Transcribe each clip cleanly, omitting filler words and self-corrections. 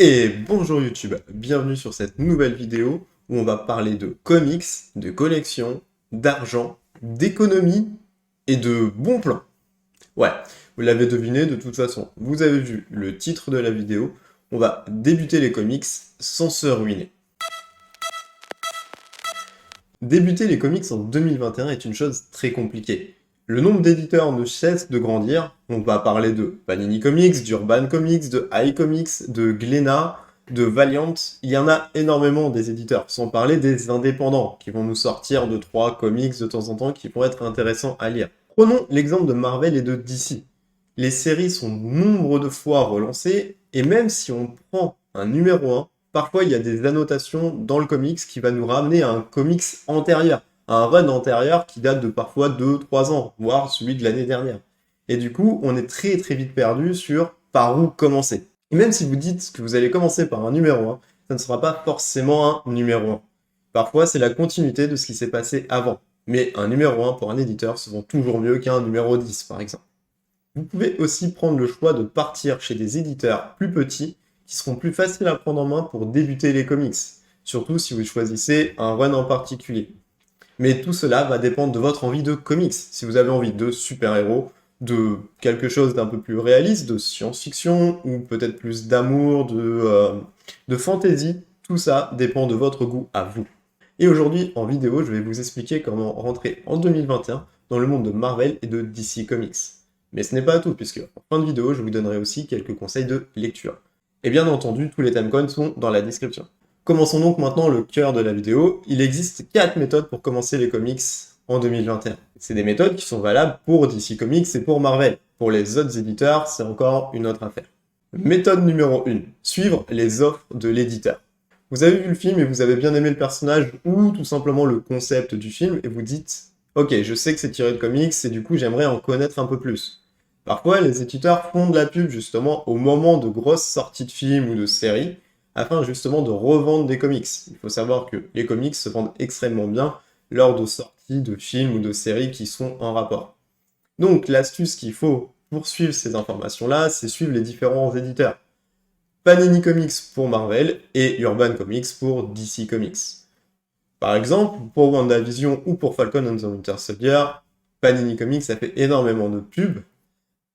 Et bonjour YouTube, bienvenue sur cette nouvelle vidéo où on va parler de comics, de collection, d'argent, d'économie et de bons plans. Ouais, vous l'avez deviné de toute façon, vous avez vu le titre de la vidéo, on va débuter les comics sans se ruiner. Débuter les comics en 2021 est une chose très compliquée. Le nombre d'éditeurs ne cesse de grandir, on va parler de Panini Comics, d'Urban Comics, de iComics, de Glénat, de Valiant, il y en a énormément des éditeurs, sans parler des indépendants, qui vont nous sortir de 3 comics de temps en temps qui pourraient être intéressants à lire. Prenons l'exemple de Marvel et de DC. Les séries sont nombre de fois relancées, et même si on prend un numéro 1, parfois il y a des annotations dans le comics qui va nous ramener à un comics antérieur, à un run antérieur qui date de parfois 2-3 ans, voire celui de l'année dernière. Et du coup, on est très très vite perdu sur par où commencer. Et même si vous dites que vous allez commencer par un numéro 1, ça ne sera pas forcément un numéro 1. Parfois, c'est la continuité de ce qui s'est passé avant. Mais un numéro 1 pour un éditeur se vend toujours mieux qu'un numéro 10, par exemple. Vous pouvez aussi prendre le choix de partir chez des éditeurs plus petits qui seront plus faciles à prendre en main pour débuter les comics, surtout si vous choisissez un run en particulier. Mais tout cela va dépendre de votre envie de comics. Si vous avez envie de super-héros, de quelque chose d'un peu plus réaliste, de science-fiction, ou peut-être plus d'amour, de fantasy, tout ça dépend de votre goût à vous. Et aujourd'hui, en vidéo, je vais vous expliquer comment rentrer en 2021 dans le monde de Marvel et de DC Comics. Mais ce n'est pas tout, puisque en fin de vidéo, je vous donnerai aussi quelques conseils de lecture. Et bien entendu, tous les timecodes sont dans la description. Commençons donc maintenant le cœur de la vidéo. Il existe 4 méthodes pour commencer les comics en 2021. C'est des méthodes qui sont valables pour DC Comics et pour Marvel. Pour les autres éditeurs, c'est encore une autre affaire. Méthode numéro 1. Suivre les offres de l'éditeur. Vous avez vu le film et vous avez bien aimé le personnage ou tout simplement le concept du film et vous dites « Ok, je sais que c'est tiré de comics et du coup j'aimerais en connaître un peu plus ». Parfois, les éditeurs font de la pub justement au moment de grosses sorties de films ou de séries, afin justement de revendre des comics. Il faut savoir que les comics se vendent extrêmement bien lors de sorties de films ou de séries qui sont en rapport. Donc l'astuce qu'il faut pour suivre ces informations-là, c'est suivre les différents éditeurs. Panini Comics pour Marvel et Urban Comics pour DC Comics. Par exemple, pour WandaVision ou pour Falcon and the Winter Soldier, Panini Comics a fait énormément de pubs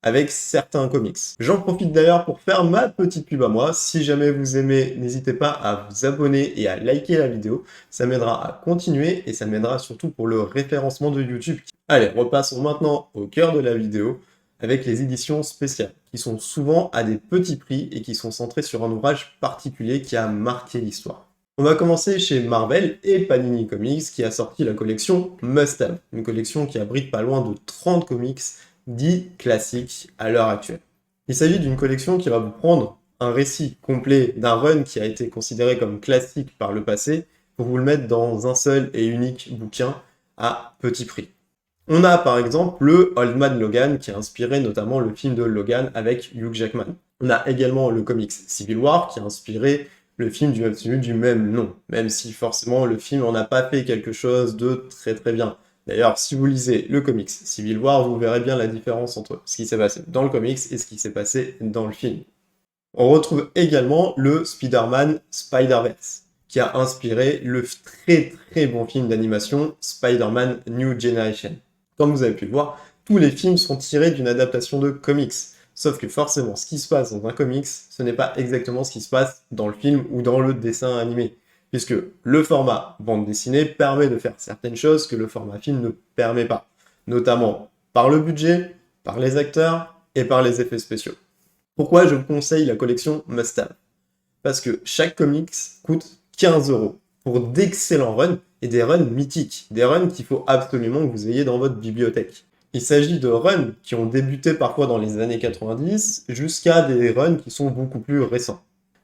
avec certains comics. J'en profite d'ailleurs pour faire ma petite pub à moi. Si jamais vous aimez, n'hésitez pas à vous abonner et à liker la vidéo. Ça m'aidera à continuer et ça m'aidera surtout pour le référencement de YouTube. Allez, repassons maintenant au cœur de la vidéo avec les éditions spéciales, qui sont souvent à des petits prix et qui sont centrées sur un ouvrage particulier qui a marqué l'histoire. On va commencer chez Marvel et Panini Comics qui a sorti la collection Must Have, une collection qui abrite pas loin de 30 comics dit classique à l'heure actuelle. Il s'agit d'une collection qui va vous prendre un récit complet d'un run qui a été considéré comme classique par le passé pour vous le mettre dans un seul et unique bouquin à petit prix. On a par exemple le Old Man Logan qui a inspiré notamment le film de Logan avec Hugh Jackman. On a également le comics Civil War qui a inspiré le film du même nom, même si forcément le film n'en a pas fait quelque chose de très très bien. D'ailleurs, si vous lisez le comics Civil War, vous verrez bien la différence entre ce qui s'est passé dans le comics et ce qui s'est passé dans le film. On retrouve également le Spider-Man Spider-Verse, qui a inspiré le très très bon film d'animation Spider-Man New Generation. Comme vous avez pu le voir, tous les films sont tirés d'une adaptation de comics, sauf que forcément, ce qui se passe dans un comics, ce n'est pas exactement ce qui se passe dans le film ou dans le dessin animé, puisque le format bande dessinée permet de faire certaines choses que le format film ne permet pas, notamment par le budget, par les acteurs et par les effets spéciaux. Pourquoi je vous conseille la collection Must Have? Parce que chaque comics coûte 15 € pour d'excellents runs et des runs mythiques, des runs qu'il faut absolument que vous ayez dans votre bibliothèque. Il s'agit de runs qui ont débuté parfois dans les années 90 jusqu'à des runs qui sont beaucoup plus récents.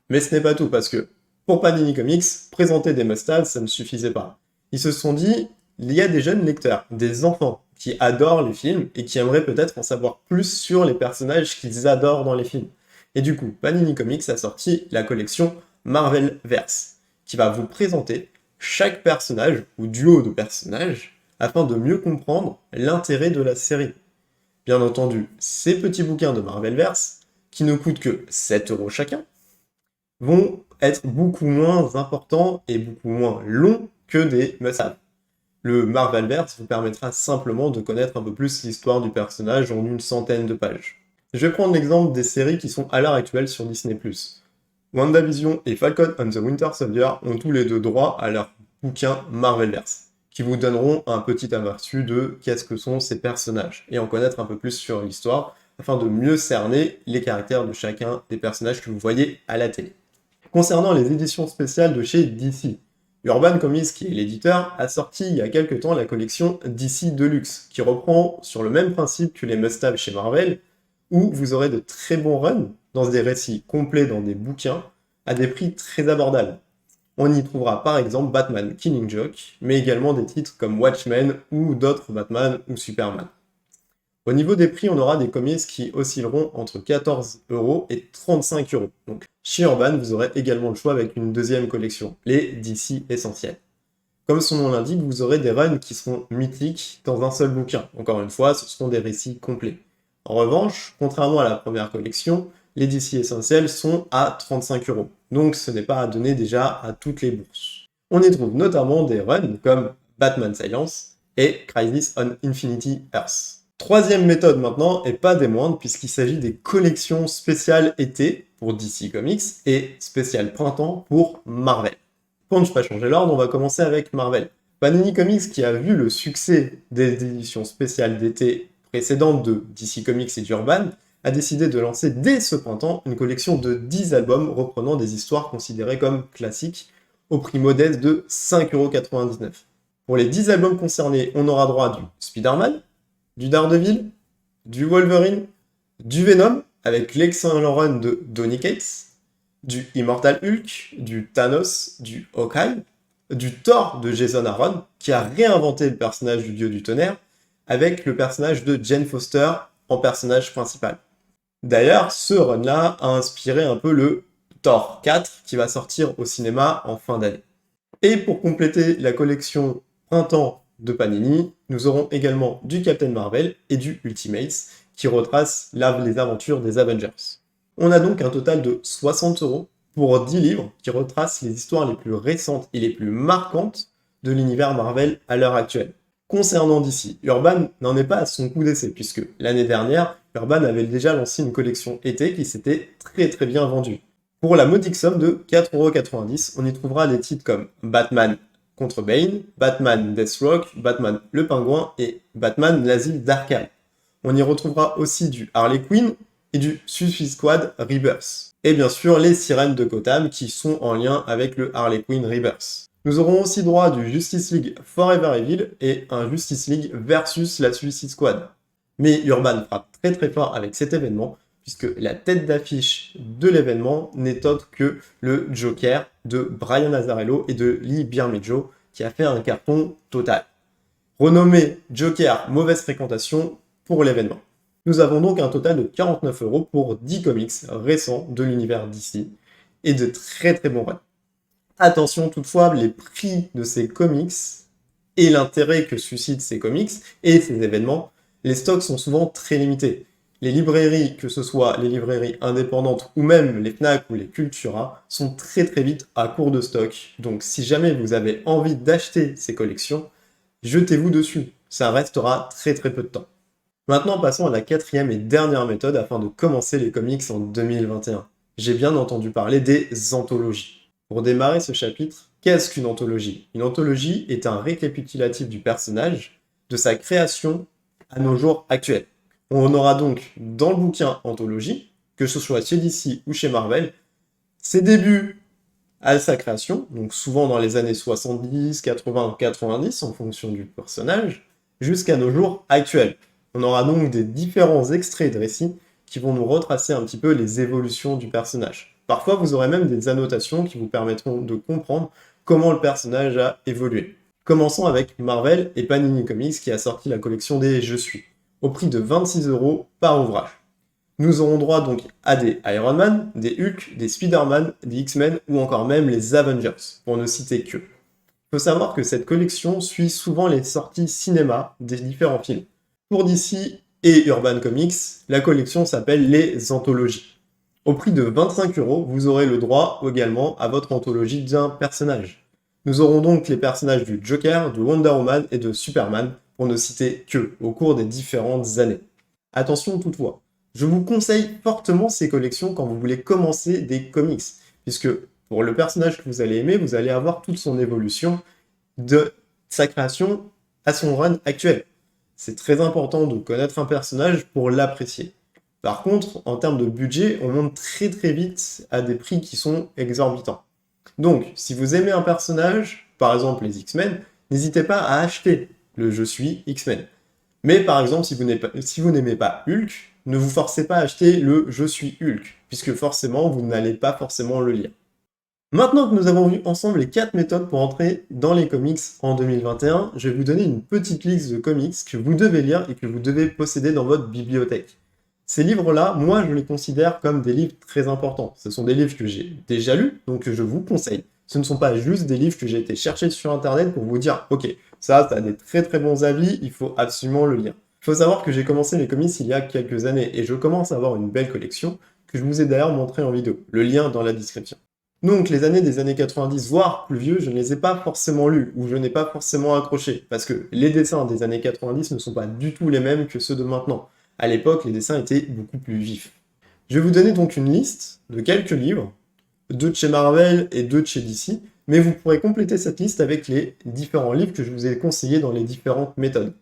Mais ce n'est pas tout, parce que pour Panini Comics, présenter des must-have, ça ne suffisait pas. Ils se sont dit, il y a des jeunes lecteurs, des enfants, qui adorent les films et qui aimeraient peut-être en savoir plus sur les personnages qu'ils adorent dans les films. Et du coup, Panini Comics a sorti la collection Marvelverse, qui va vous présenter chaque personnage ou duo de personnages afin de mieux comprendre l'intérêt de la série. Bien entendu, ces petits bouquins de Marvelverse, qui ne coûtent que 7 € chacun, vont être beaucoup moins importants et beaucoup moins longs que des must-have. Le Marvelverse vous permettra simplement de connaître un peu plus l'histoire du personnage en une centaine de pages. Je vais prendre l'exemple des séries qui sont à l'heure actuelle sur Disney+. WandaVision et Falcon and the Winter Soldier ont tous les deux droit à leur bouquin Marvelverse, qui vous donneront un petit aperçu de qu'est-ce que sont ces personnages, et en connaître un peu plus sur l'histoire, afin de mieux cerner les caractères de chacun des personnages que vous voyez à la télé. Concernant les éditions spéciales de chez DC, Urban Comics, qui est l'éditeur, a sorti il y a quelques temps la collection DC Deluxe, qui reprend sur le même principe que les must-have chez Marvel, où vous aurez de très bons runs dans des récits complets dans des bouquins à des prix très abordables. On y trouvera par exemple Batman Killing Joke, mais également des titres comme Watchmen ou d'autres Batman ou Superman. Au niveau des prix, on aura des comics qui oscilleront entre 14€ et 35€. Donc chez Urban, vous aurez également le choix avec une deuxième collection, les DC Essentiels. Comme son nom l'indique, vous aurez des runs qui seront mythiques dans un seul bouquin. Encore une fois, ce seront des récits complets. En revanche, contrairement à la première collection, les DC Essentiels sont à 35€. Donc ce n'est pas à donner déjà à toutes les bourses. On y trouve notamment des runs comme Batman Silence et Crisis on Infinity Earth. Troisième méthode maintenant, et pas des moindres, puisqu'il s'agit des collections spéciales été pour DC Comics et spéciales printemps pour Marvel. Pour ne pas changer l'ordre, on va commencer avec Marvel. Panini Comics, qui a vu le succès des éditions spéciales d'été précédentes de DC Comics et d'Urban, a décidé de lancer dès ce printemps une collection de 10 albums reprenant des histoires considérées comme classiques au prix modeste de 5,99€. Pour les 10 albums concernés, on aura droit du Spider-Man, du Daredevil, du Wolverine, du Venom, avec l'excellent run de Donny Cates, du Immortal Hulk, du Thanos, du Hawkeye, du Thor de Jason Aaron, qui a réinventé le personnage du dieu du tonnerre, avec le personnage de Jane Foster en personnage principal. D'ailleurs, ce run-là a inspiré un peu le Thor 4, qui va sortir au cinéma en fin d'année. Et pour compléter la collection printemps de Panini, nous aurons également du Captain Marvel et du Ultimates, qui retracent les aventures des Avengers. On a donc un total de 60€ pour 10 livres qui retracent les histoires les plus récentes et les plus marquantes de l'univers Marvel à l'heure actuelle. Concernant DC, Urban n'en est pas à son coup d'essai, puisque l'année dernière, Urban avait déjà lancé une collection été qui s'était très bien vendue. Pour la modique somme de 4,90€, on y trouvera des titres comme Batman contre Bane, Batman Deathstroke, Batman le Pingouin et Batman l'Asile d'Arkham. On y retrouvera aussi du Harley Quinn et du Suicide Squad Rebirth. Et bien sûr, les sirènes de Gotham qui sont en lien avec le Harley Quinn Rebirth. Nous aurons aussi droit du Justice League Forever Evil et un Justice League versus la Suicide Squad. Mais Urban frappe très fort avec cet événement, puisque la tête d'affiche de l'événement n'est autre que le Joker de Brian Azzarello et de Lee Bermejo, qui a fait un carton total. Renommé Joker mauvaise fréquentation pour l'événement. Nous avons donc un total de 49€ pour 10 comics récents de l'univers DC, et de très bons runs. Attention toutefois, les prix de ces comics, et l'intérêt que suscitent ces comics et ces événements, les stocks sont souvent très limités. Les librairies, que ce soit les librairies indépendantes ou même les Fnac ou les Cultura, sont très vite à court de stock. Donc si jamais vous avez envie d'acheter ces collections, jetez-vous dessus. Ça restera très peu de temps. Maintenant passons à la quatrième et dernière méthode afin de commencer les comics en 2021. J'ai bien entendu parler des anthologies. Pour démarrer ce chapitre, qu'est-ce qu'une anthologie? Une anthologie est un récapitulatif du personnage, de sa création à nos jours actuels. On aura donc dans le bouquin anthologie, que ce soit chez DC ou chez Marvel, ses débuts à sa création, donc souvent dans les années 70, 80, 90 en fonction du personnage, jusqu'à nos jours actuels. On aura donc des différents extraits de récits qui vont nous retracer un petit peu les évolutions du personnage. Parfois, vous aurez même des annotations qui vous permettront de comprendre comment le personnage a évolué. Commençons avec Marvel et Panini Comics qui a sorti la collection des Je suis, au prix de 26€ par ouvrage. Nous aurons droit donc à des Iron Man, des Hulk, des Spider-Man, des X-Men ou encore même les Avengers, pour ne citer que. Il faut savoir que cette collection suit souvent les sorties cinéma des différents films. Pour DC et Urban Comics, la collection s'appelle les anthologies. Au prix de 25 euros, vous aurez le droit également à votre anthologie d'un personnage. Nous aurons donc les personnages du Joker, de Wonder Woman et de Superman, pour ne citer que, au cours des différentes années. Attention toutefois, je vous conseille fortement ces collections quand vous voulez commencer des comics, puisque pour le personnage que vous allez aimer, vous allez avoir toute son évolution de sa création à son run actuel. C'est très important de connaître un personnage pour l'apprécier. Par contre, en termes de budget, on monte très très vite à des prix qui sont exorbitants. Donc, si vous aimez un personnage, par exemple les X-Men, n'hésitez pas à acheter le Je suis X-Men. Mais par exemple, si vous n'aimez pas Hulk, ne vous forcez pas à acheter le Je suis Hulk, puisque forcément, vous n'allez pas forcément le lire. Maintenant que nous avons vu ensemble les 4 méthodes pour entrer dans les comics en 2021, je vais vous donner une petite liste de comics que vous devez lire et que vous devez posséder dans votre bibliothèque. Ces livres-là, moi, je les considère comme des livres très importants. Ce sont des livres que j'ai déjà lus, donc que je vous conseille. Ce ne sont pas juste des livres que j'ai été chercher sur Internet pour vous dire « Ok, ça a des très très bons avis, il faut absolument le lire ». Il faut savoir que j'ai commencé les comics il y a quelques années et je commence à avoir une belle collection que je vous ai d'ailleurs montré en vidéo. Le lien dans la description. Donc les années des années 90, voire plus vieux, je ne les ai pas forcément lus, ou je n'ai pas forcément accroché, parce que les dessins des années 90 ne sont pas du tout les mêmes que ceux de maintenant. À l'époque, les dessins étaient beaucoup plus vifs. Je vais vous donner donc une liste de quelques livres, 2 de chez Marvel et 2 de chez DC, mais vous pourrez compléter cette liste avec les différents livres que je vous ai conseillés dans les différentes méthodes.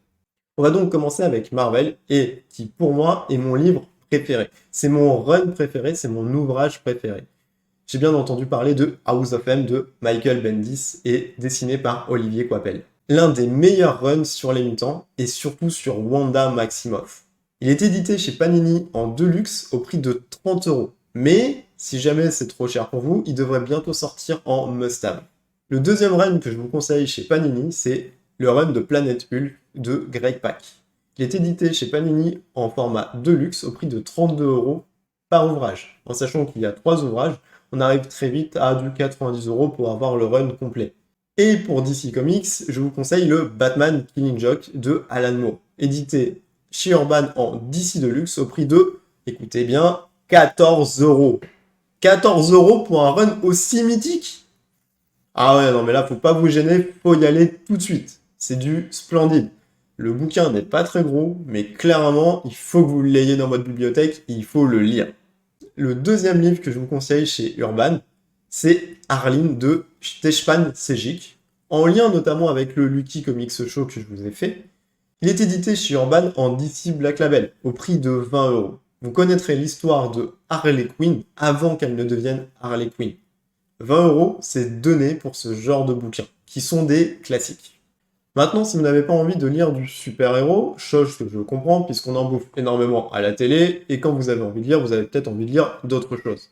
On va donc commencer avec Marvel, et qui pour moi est mon livre préféré. C'est mon run préféré, c'est mon ouvrage préféré. J'ai bien entendu parler de House of M de Michael Bendis et dessiné par Olivier Coipel. L'un des meilleurs runs sur les mutants et surtout sur Wanda Maximoff. Il est édité chez Panini en Deluxe au prix de 30 euros. Mais si jamais c'est trop cher pour vous, il devrait bientôt sortir en must-have. Le deuxième run que je vous conseille chez Panini, c'est le run de Planète Hulk de Greg Pak. Il est édité chez Panini en format Deluxe au prix de 32 euros par ouvrage. En sachant qu'il y a 3 ouvrages, on arrive très vite à du 90 euros pour avoir le run complet. Et pour DC Comics, je vous conseille le Batman Killing Joke de Alan Moore, édité chez Urban en DC Deluxe au prix de, écoutez bien, 14 euros. 14 euros pour un run aussi mythique? Ah ouais, non mais là, faut pas vous gêner, faut y aller tout de suite. C'est du splendide. Le bouquin n'est pas très gros, mais clairement, il faut que vous l'ayez dans votre bibliothèque et il faut le lire. Le deuxième livre que je vous conseille chez Urban, c'est Arline de Stefan Sejic, en lien notamment avec le Lucky Comics Show que je vous ai fait. Il est édité chez Urban en DC Black Label, au prix de 20 euros. Vous connaîtrez l'histoire de Harley Quinn avant qu'elle ne devienne Harley Quinn. 20 euros, c'est donné pour ce genre de bouquins, qui sont des classiques. Maintenant, si vous n'avez pas envie de lire du super-héros, chose que je comprends puisqu'on en bouffe énormément à la télé, et quand vous avez envie de lire, vous avez peut-être envie de lire d'autres choses.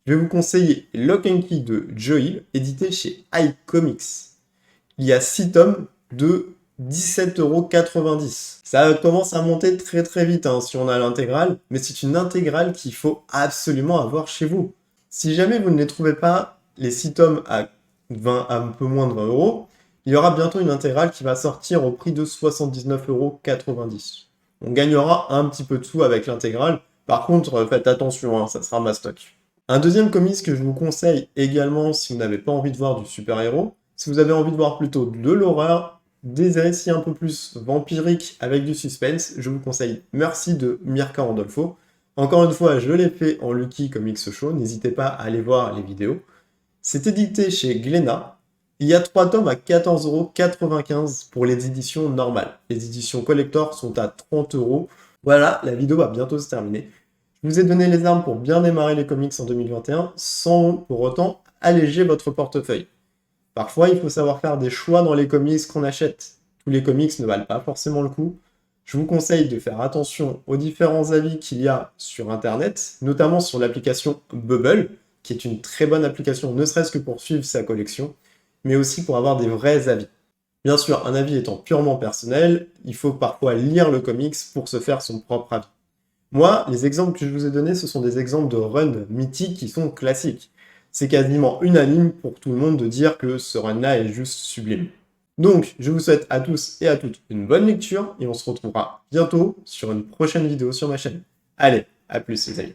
Je vais vous conseiller Lock and Key de Joe Hill, édité chez iComics. Il y a 6 tomes de 17,90 €. Ça commence à monter très très vite si on a l'intégrale, mais c'est une intégrale qu'il faut absolument avoir chez vous. Si jamais vous ne les trouvez pas, les 6 tomes à un peu moins de 20 euros, il y aura bientôt une intégrale qui va sortir au prix de 79,90 €. On gagnera un petit peu de sous avec l'intégrale. Par contre, faites attention, ça sera mastoc. Un deuxième comics que je vous conseille également si vous n'avez pas envie de voir du super-héros, si vous avez envie de voir plutôt de l'horreur, des récits un peu plus vampiriques avec du suspense, je vous conseille Merci de Mirka Randolfo. Encore une fois, je l'ai fait en Lucky Comics Show, n'hésitez pas à aller voir les vidéos. C'est édité chez Glénat. Il y a 3 tomes à 14,95 € pour les éditions normales. Les éditions collector sont à 30 €. Voilà, la vidéo va bientôt se terminer. Je vous ai donné les armes pour bien démarrer les comics en 2021, sans pour autant alléger votre portefeuille. Parfois, il faut savoir faire des choix dans les comics qu'on achète. Tous les comics ne valent pas forcément le coup. Je vous conseille de faire attention aux différents avis qu'il y a sur Internet, notamment sur l'application Bubble, qui est une très bonne application, ne serait-ce que pour suivre sa collection, mais aussi pour avoir des vrais avis. Bien sûr, un avis étant purement personnel, il faut parfois lire le comics pour se faire son propre avis. Moi, les exemples que je vous ai donnés, ce sont des exemples de runs mythiques qui sont classiques. C'est quasiment unanime pour tout le monde de dire que ce run-là est juste sublime. Donc, je vous souhaite à tous et à toutes une bonne lecture, et on se retrouvera bientôt sur une prochaine vidéo sur ma chaîne. Allez, à plus les amis.